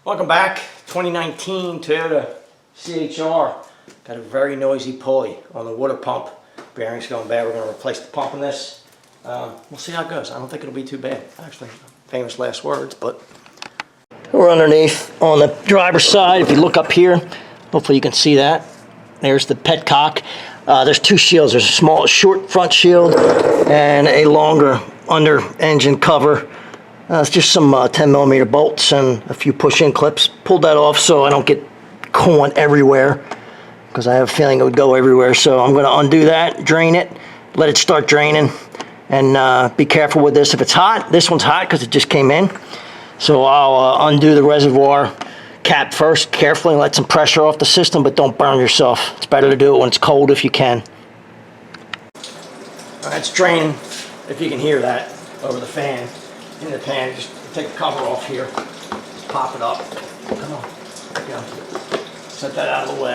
Welcome back. 2019 Toyota CHR. Got a very noisy pulley on the water pump. Bearing's going bad. We're going to replace the pump in this. We'll see how it goes. I don't think it'll be too bad. Actually, famous last words, but we're underneath on the driver's side. If you look up here, hopefully you can see that. There's the petcock. There's two shields. There's a small, short front shield and a longer under engine cover. It's just some 10mm bolts and a few push-in clips. Pulled that off so I don't get coolant everywhere, because I have a feeling it would go everywhere. So I'm going to undo that, drain it, let it start draining, and be careful with this. If it's hot, this one's hot because it just came in. So I'll undo the reservoir cap first, carefully, let some pressure off the system, but don't burn yourself. It's better to do it when it's cold if you can. It's draining, if you can hear that, over the fan. In the pan, just take the cover off here, just pop it up. Come on, there you go. Set that out of the way.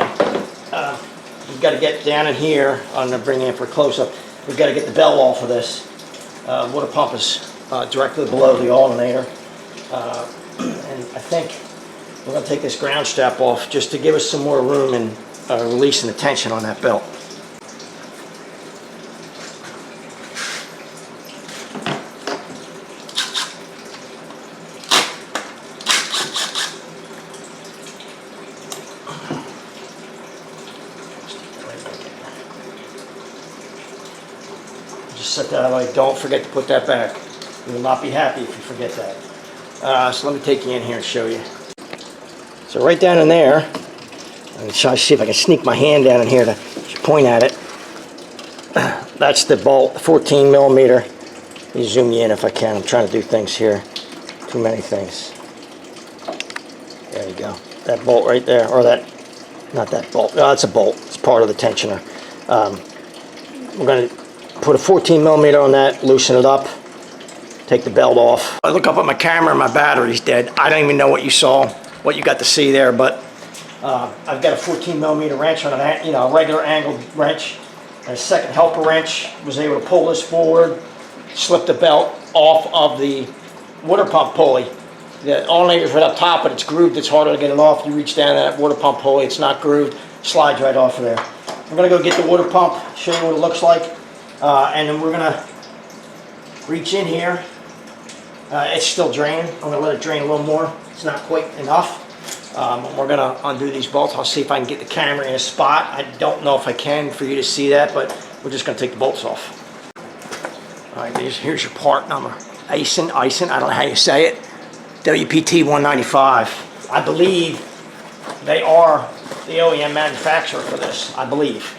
We've got to get down in here. I'm going to bring in for a close-up. We've got to get the bell off of this. Water pump is directly below the alternator. And I think we're going to take this ground strap off just to give us some more room in releasing the tension on that belt. Just set that away. Don't forget to put that back. You will not be happy if you forget that. So let me take you in here and show you. So right down in there, I'm trying to see if I can sneak my hand down in here to point at it. That's the bolt, 14mm. Let me zoom you in if I can. I'm trying to do things here. Too many things. There you go. That bolt right there, or that, not that bolt. No, it's a bolt. It's part of the tensioner. We're going to put a 14mm on that, loosen it up, take the belt off. I look up at my camera and my battery's dead. I don't even know what you saw, what you got to see there, but I've got a 14mm wrench on that, you know, a regular angled wrench. And a second helper wrench was able to pull this forward, slip the belt off of the water pump pulley. The alternator's right up top, but it's grooved. It's harder to get it off. You reach down that water pump pulley, it's not grooved, slides right off of there. I'm gonna go get the water pump, show you what it looks like. And then we're going to reach in here. It's still draining. I'm going to let it drain a little more. It's not quite enough. We're going to undo these bolts. I'll see if I can get the camera in a spot. I don't know if I can for you to see that, but we're just going to take the bolts off. All right, here's your part number. Aisin, I don't know how you say it. WPT 195. I believe they are the OEM manufacturer for this, I believe.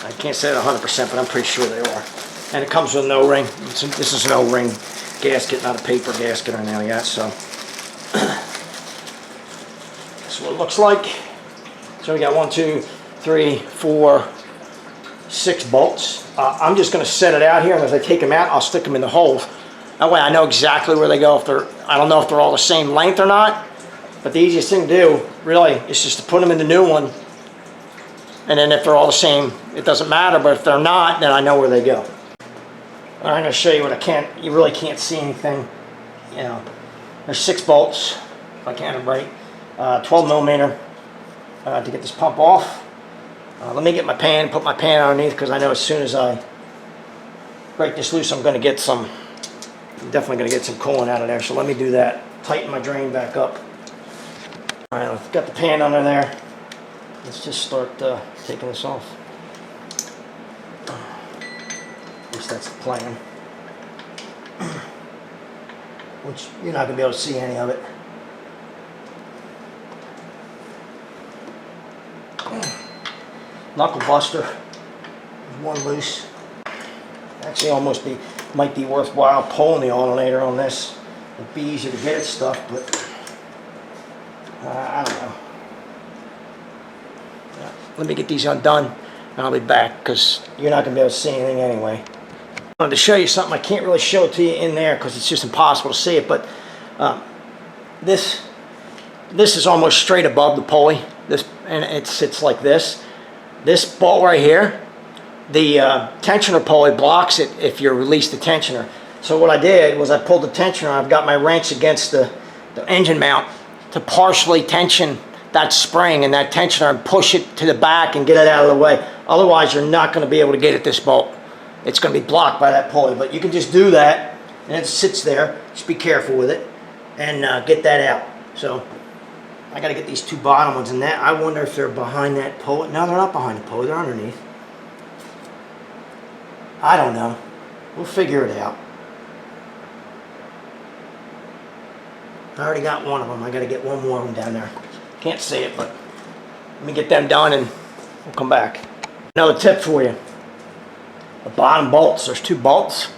I can't say it 100%, but I'm pretty sure they are. And it comes with an O-ring. This is an O-ring gasket, not a paper gasket or anything like that. So that's what it looks like. So we got 1, 2, 3, 4, 6 bolts. I'm just going to set it out here, and as I take them out, I'll stick them in the holes. That way I know exactly where they go. I don't know if they're all the same length or not, but the easiest thing to do, really, is just to put them in the new one. And then if they're all the same, it doesn't matter, but if they're not, then I know where they go. I'm going to show you what I can't, you really can't see anything. You know, there's 6 bolts, if I count them right, 12mm to get this pump off. Let me get my pan, put my pan underneath, because I know as soon as I break this loose, I'm definitely going to get some coolant out of there. So let me do that, tighten my drain back up. All right, I've got the pan under there. Let's just start taking this off. At least that's the plan. Which you're not going to be able to see any of it. Knuckle buster. There's one loose. Actually, might be worthwhile pulling the alternator on this. It'd be easier to get it stuff, but I don't know. Let me get these undone, and I'll be back, because you're not going to be able to see anything anyway. I wanted to show you something. I can't really show it to you in there because it's just impossible to see it, but this is almost straight above the pulley. And it sits like this. This bolt right here, the tensioner pulley blocks it if you release the tensioner. So what I did was I pulled the tensioner, I've got my wrench against the engine mount, to partially tension that spring and that tensioner and push it to the back and get it out of the way. Otherwise, you're not going to be able to get at this bolt. It's going to be blocked by that pulley. But you can just do that, and it sits there. Just be careful with it, and get that out. So I got to get these two bottom ones in that. I wonder if they're behind that pulley. No, they're not behind the pulley. They're underneath. I don't know. We'll figure it out. I already got one of them. I got to get one more of them down there. Can't see it, but let me get them done and we'll come back. Another tip for you. The bottom bolts. There's two bolts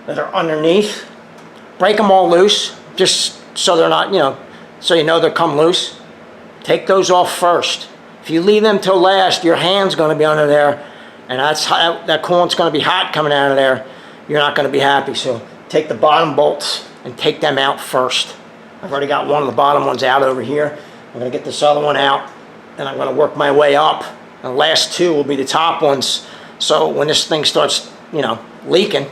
that are underneath. Break them all loose, just so they're not, so you know they'll come loose. Take those off first. If you leave them till last, your hand's going to be under there, and that coolant's going to be hot coming out of there. You're not going to be happy. So take the bottom bolts and take them out first. I've already got one of the bottom ones out over here. I'm going to get this other one out, and I'm going to work my way up. And the last two will be the top ones. So when this thing starts, leaking,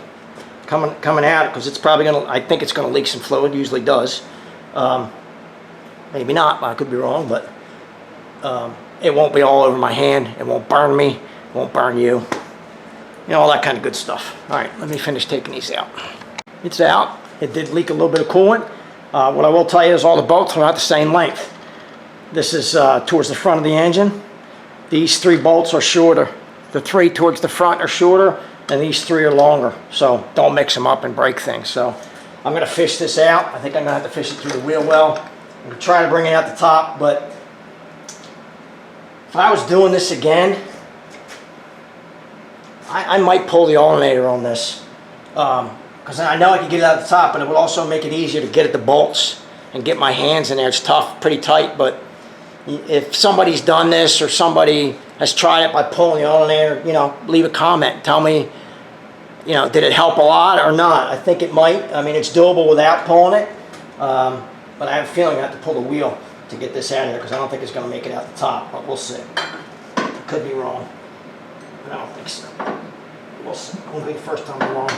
coming out, because it's probably going to, I think it's going to leak some fluid. It usually does. Maybe not, I could be wrong, but it won't be all over my hand. It won't burn me. It won't burn you. All that kind of good stuff. All right, let me finish taking these out. It's out. It did leak a little bit of coolant. What I will tell you is all the bolts are not the same length. This is towards the front of the engine. These three bolts are shorter. The three towards the front are shorter, and these three are longer. So don't mix them up and break things. So I'm going to fish this out. I think I'm going to have to fish it through the wheel well. I'm going to try to bring it out the top, but if I was doing this again, I might pull the alternator on this. Because I know I can get it out the top, but it would also make it easier to get at the bolts and get my hands in there. It's tough, pretty tight, but if somebody's done this or somebody has tried it by pulling the alternator, leave a comment. Tell me, did it help a lot or not? I think it might. I mean, it's doable without pulling it, but I have a feeling I have to pull the wheel to get this out of here because I don't think it's going to make it out the top, but we'll see. I could be wrong. I don't think so. We'll see. Won't be the first time I'm wrong.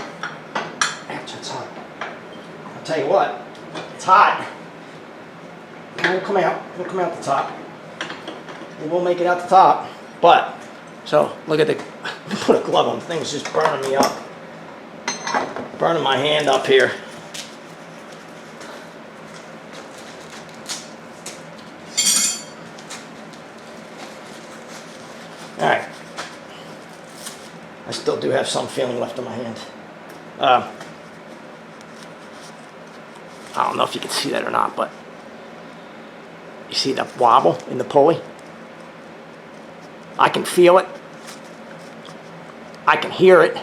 Ouch, it's hot. I'll tell you what, it's hot. It won't come out. It'll come out the top. It will make it out the top. But, so, look at the, put a glove on. The thing's just burning me up. Burning my hand up here. Alright. I still do have some feeling left in my hand. I don't know if you can see that or not, but you see that wobble in the pulley? I can feel it. I can hear it.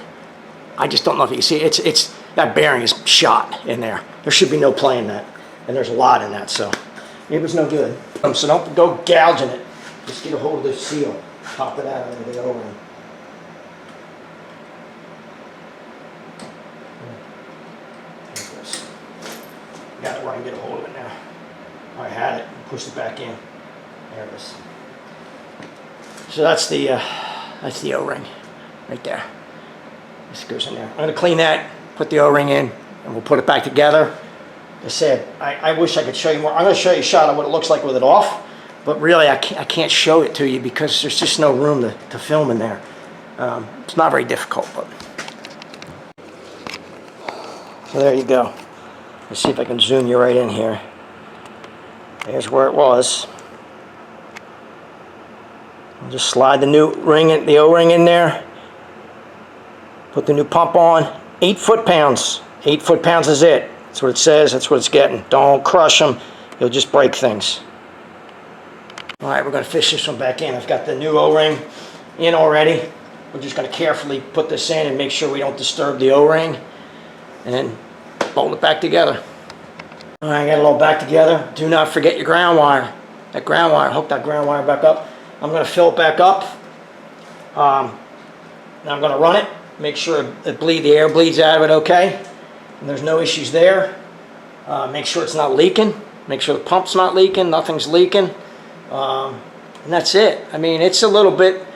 I just don't know if you can see it. It's that bearing is shot in there. There should be no play in that, and there's a lot in that, so it was no good. So don't go gouging it. Just get a hold of the seal, pop it out, and then get over it. Got it where I can get a hold of it now. I had it, pushed it back in. There it is. So that's the O-ring right there. This goes in there. I'm going to clean that, put the O-ring in, and we'll put it back together. Like I said, I wish I could show you more. I'm going to show you a shot of what it looks like with it off, but really I can't show it to you because there's just no room to film in there. It's not very difficult, but. So there you go. Let's see if I can zoom you right in here. There's where it was. I'll just slide the new ring, the O-ring in there. Put the new pump on. 8 foot-pounds. 8 foot-pounds is it. That's what it says. That's what it's getting. Don't crush them. You'll just break things. All right, we're going to fish this one back in. I've got the new O-ring in already. We're just going to carefully put this in and make sure we don't disturb the O-ring. And then bolt it back together. All right, I got it all back together. Do not forget your ground wire. That ground wire, hook that ground wire back up. I'm going to fill it back up. Now I'm going to run it. Make sure the air bleeds out of it okay. And there's no issues there. Make sure it's not leaking. Make sure the pump's not leaking. Nothing's leaking. And that's it. I mean, it's a little bit,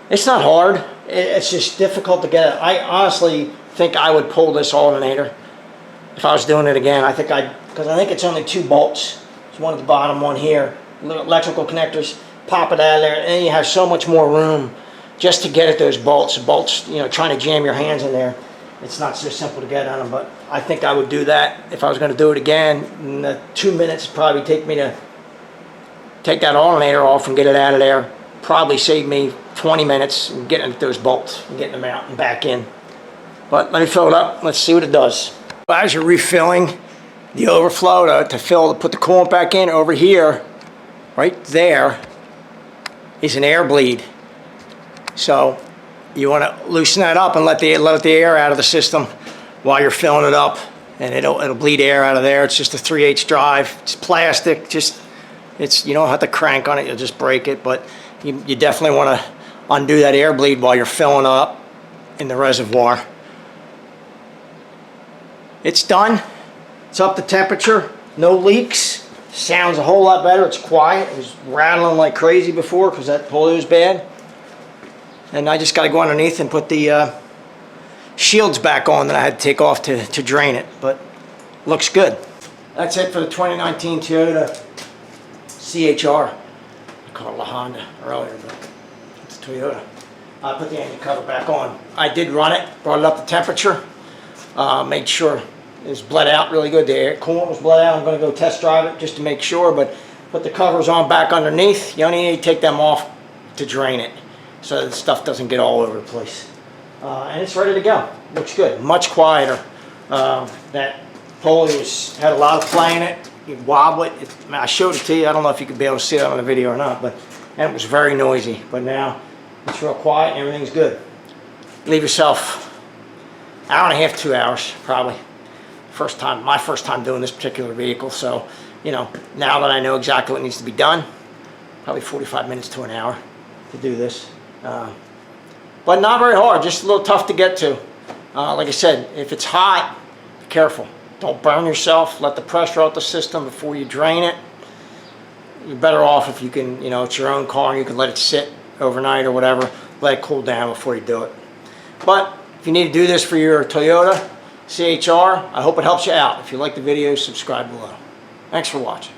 it's not hard. It's just difficult to get it. I honestly think I would pull this alternator. If I was doing it again, I think because I think it's only 2 bolts. So one at the bottom, one here. Little electrical connectors, pop it out of there, and then you have so much more room just to get at those bolts. Bolts, you know, trying to jam your hands in there, it's not so simple to get on them, but I think I would do that if I was going to do it again. In the 2 minutes probably take me to take that alternator off and get it out of there. Probably save me 20 minutes in getting at those bolts and getting them out and back in. But let me fill it up. Let's see what it does. As you're refilling the overflow to put the coolant back in, over here, right there, is an air bleed. So you want to loosen that up and let the air out of the system while you're filling it up, and it'll bleed air out of there. It's just a 3/8 drive. It's plastic. You don't have to crank on it. You'll just break it, but you definitely want to undo that air bleed while you're filling up in the reservoir. It's done. It's up to temperature. No leaks. Sounds a whole lot better. It's quiet. It was rattling like crazy before because that polio was bad. And I just got to go underneath and put the shields back on that I had to take off to drain it. But looks good. That's it for the 2019 Toyota CHR. I called it a Honda earlier, but it's a Toyota. I put the engine cover back on. I did run it, brought it up to temperature, made sure it was bled out really good. The air coolant was bled out. I'm going to go test drive it just to make sure, but put the covers on back underneath. You only need to take them off to drain it so that the stuff doesn't get all over the place. And it's ready to go. Looks good. Much quieter. That polio had a lot of play in it. You wobble it. I showed it to you. I don't know if you could be able to see that on the video or not, but and it was very noisy. But now it's real quiet and everything's good. Leave yourself an hour and a half, 2 hours probably. My first time doing this particular vehicle, so you know, now that I know exactly what needs to be done, probably 45 minutes to an hour to do this. But not very hard, just a little tough to get to. Like I said, if it's hot, be careful. Don't burn yourself. Let the pressure out the system before you drain it. You're better off if you can, you know, it's your own car and you can let it sit overnight or whatever. Let it cool down before you do it. But if you need to do this for your Toyota CHR, I hope it helps you out. If you like the video, subscribe below. Thanks for watching.